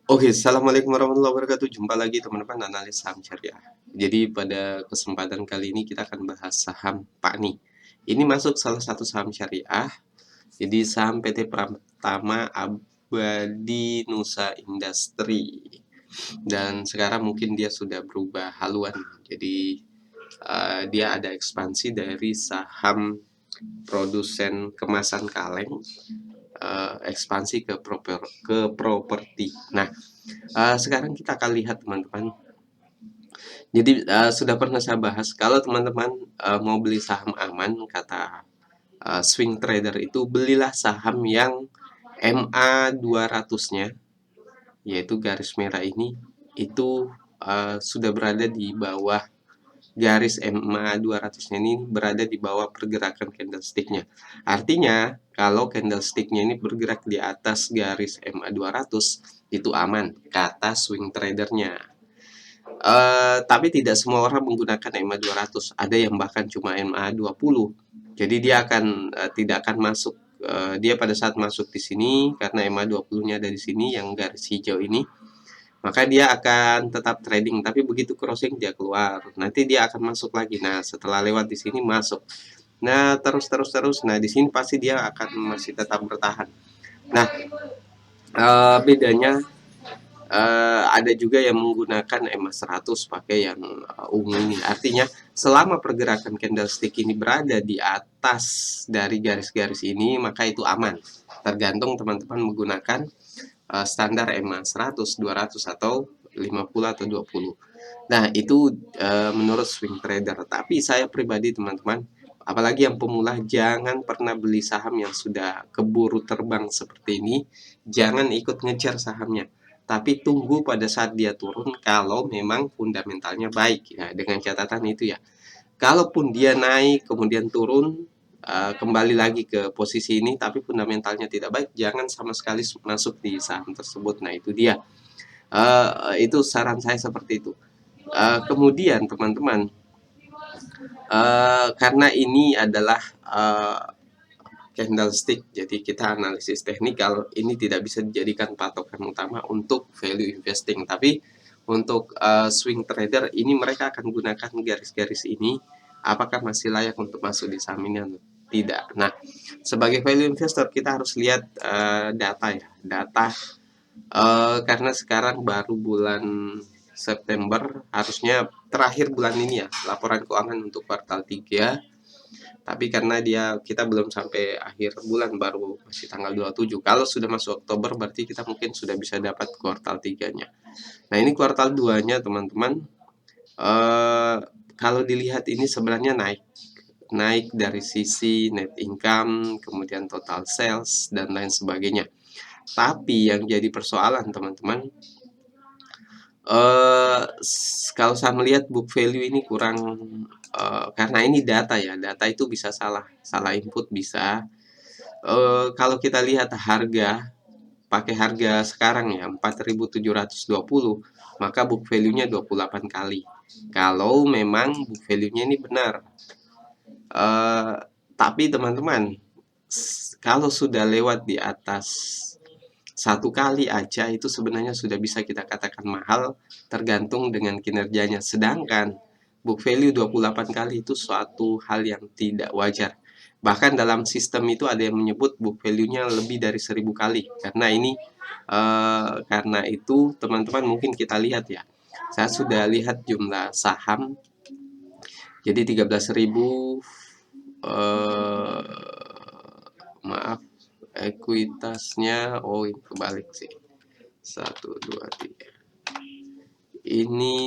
Oke, assalamualaikum warahmatullahi wabarakatuh. Jumpa lagi teman-teman analis saham syariah. Jadi pada kesempatan kali ini kita akan bahas saham PANI. Ini masuk salah satu saham syariah. Jadi saham PT Pratama Abadi Nusa Industri. Dan sekarang mungkin dia sudah berubah haluan. Jadi dia ada ekspansi dari saham produsen kemasan kaleng, ekspansi ke properti. Nah, sekarang kita akan lihat teman-teman. Jadi sudah pernah saya bahas kalau teman-teman mau beli saham aman, kata swing trader itu belilah saham yang MA 200-nya, yaitu garis merah ini, itu sudah berada di bawah garis MA 200-nya, ini berada di bawah pergerakan candlestick-nya. Artinya, kalau candlestick-nya ini bergerak di atas garis MA 200, itu aman, kata swing tradernya. Tapi tidak semua orang menggunakan MA 200. Ada yang bahkan cuma MA 20. Jadi dia akan tidak akan masuk, dia pada saat masuk di sini karena MA 20-nya ada di sini yang garis hijau ini, maka dia akan tetap trading, tapi begitu crossing dia keluar. Nanti dia akan masuk lagi. Nah, setelah lewat di sini masuk. Nah, terus. Nah, di sini pasti dia akan masih tetap bertahan. Nah, bedanya ada juga yang menggunakan EMA 100 pakai yang ungu ini. Artinya selama pergerakan candlestick ini berada di atas dari garis-garis ini, maka itu aman. Tergantung teman-teman menggunakan standar EMA 100, 200 atau 50 atau 20. Nah, itu menurut swing trader. Tapi saya pribadi teman-teman, apalagi yang pemula, jangan pernah beli saham yang sudah keburu terbang seperti ini. Jangan ikut ngejar sahamnya, tapi tunggu pada saat dia turun kalau memang fundamentalnya baik ya, dengan catatan itu ya. Kalaupun dia naik kemudian turun, kembali lagi ke posisi ini tapi fundamentalnya tidak baik, jangan sama sekali masuk di saham tersebut. Nah, itu dia. Itu saran saya seperti itu. Kemudian teman-teman, karena ini adalah candlestick, jadi kita analisis teknikal, ini tidak bisa dijadikan patokan utama untuk value investing. Tapi untuk swing trader ini mereka akan gunakan garis-garis ini, apakah masih layak untuk masuk di saham ini atau tidak. Nah, sebagai value investor kita harus lihat data ya, data karena sekarang baru bulan September, harusnya terakhir bulan ini ya, laporan keuangan untuk kuartal 3. Tapi karena kita belum sampai akhir bulan, baru masih tanggal 27. Kalau sudah masuk Oktober berarti kita mungkin sudah bisa dapat kuartal 3-nya. Nah, ini kuartal 2-nya teman-teman. Kalau dilihat ini sebenarnya naik dari sisi net income, kemudian total sales dan lain sebagainya. Tapi yang jadi persoalan teman-teman, kalau saya melihat book value ini kurang, karena ini data ya, data itu bisa salah input bisa. Kalau kita lihat pakai harga sekarang ya 4.720, maka book value-nya 28 kali. Kalau memang book value-nya ini benar. Tapi teman-teman, kalau sudah lewat di atas satu kali aja itu sebenarnya sudah bisa kita katakan mahal, tergantung dengan kinerjanya. Sedangkan book value 28 kali itu suatu hal yang tidak wajar. Bahkan dalam sistem itu ada yang menyebut book value-nya lebih dari 1000 kali. Karena itu teman-teman mungkin kita lihat ya. Saya sudah lihat jumlah saham. Jadi 13.000, maaf, ekuitasnya, oh ini kebalik sih, 1, 2, 3. Ini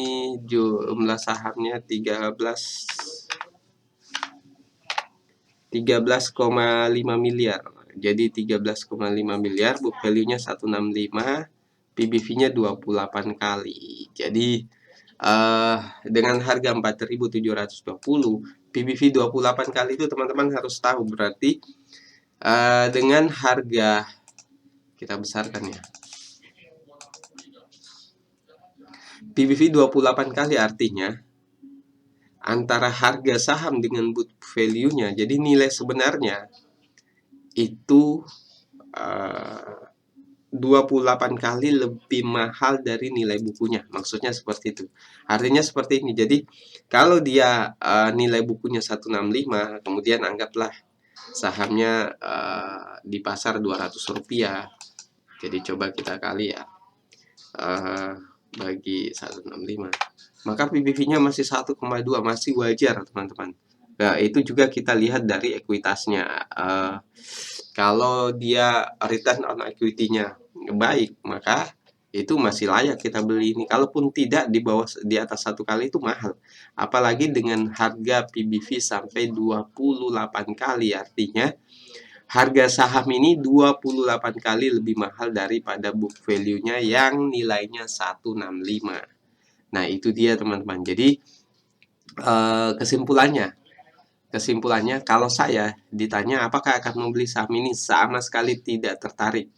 jumlah sahamnya 13,5 miliar. Jadi 13,5 miliar, book value-nya 165, PBV-nya 28 kali. Jadi dengan harga 4.720, PBV 28 kali itu teman-teman harus tahu berarti dengan harga, kita besarkan ya, PBV 28 kali artinya antara harga saham dengan book value-nya, jadi nilai sebenarnya itu 28 kali lebih mahal dari nilai bukunya. Maksudnya seperti itu. Artinya seperti ini. Jadi kalau dia nilai bukunya 165, kemudian anggaplah sahamnya di pasar Rp200. Jadi coba kita kali ya bagi 165. Maka PBV-nya masih 1,2, masih wajar teman-teman. Nah, itu juga kita lihat dari ekuitasnya. Kalau dia return on equity-nya baik, maka itu masih layak kita beli ini. Kalaupun tidak, di bawah, di atas 1 kali itu mahal. Apalagi dengan harga PBV sampai 28 kali, artinya harga saham ini 28 kali lebih mahal daripada book value-nya yang nilainya 165. Nah, itu dia teman-teman. Jadi kesimpulannya kalau saya ditanya apakah akan membeli saham ini, sama sekali tidak tertarik.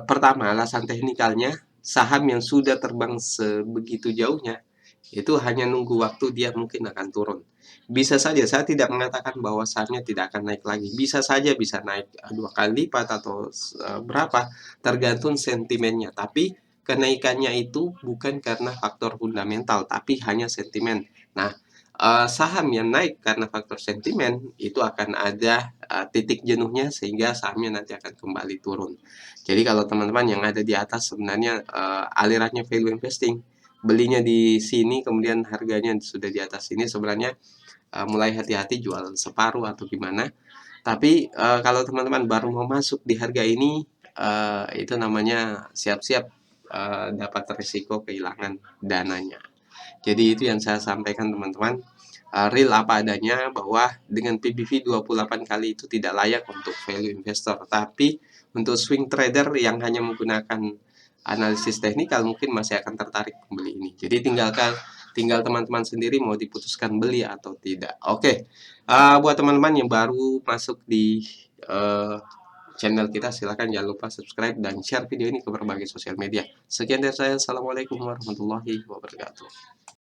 Pertama, alasan teknikalnya, saham yang sudah terbang sebegitu jauhnya itu hanya nunggu waktu dia mungkin akan turun. Bisa saja, saya tidak mengatakan bahwa sahamnya tidak akan naik lagi. Bisa saja bisa naik 2 kali lipat atau berapa, tergantung sentimennya. Tapi kenaikannya itu bukan karena faktor fundamental, tapi hanya sentimen. Nah, saham yang naik karena faktor sentimen itu akan ada titik jenuhnya sehingga sahamnya nanti akan kembali turun. Jadi kalau teman-teman yang ada di atas sebenarnya alirannya value investing, belinya di sini kemudian harganya sudah di atas sini, sebenarnya mulai hati-hati jual separuh atau gimana. Tapi kalau teman-teman baru mau masuk di harga ini, itu namanya siap-siap dapat risiko kehilangan dananya. Jadi itu yang saya sampaikan teman-teman, real apa adanya, bahwa dengan PBV 28 kali itu tidak layak untuk value investor. Tapi untuk swing trader yang hanya menggunakan analisis teknikal mungkin masih akan tertarik membeli ini. Jadi tinggal teman-teman sendiri mau diputuskan beli atau tidak. Oke, buat teman-teman yang baru masuk di channel kita, silahkan jangan lupa subscribe dan share video ini ke berbagai sosial media. Sekian dari saya, assalamualaikum warahmatullahi wabarakatuh.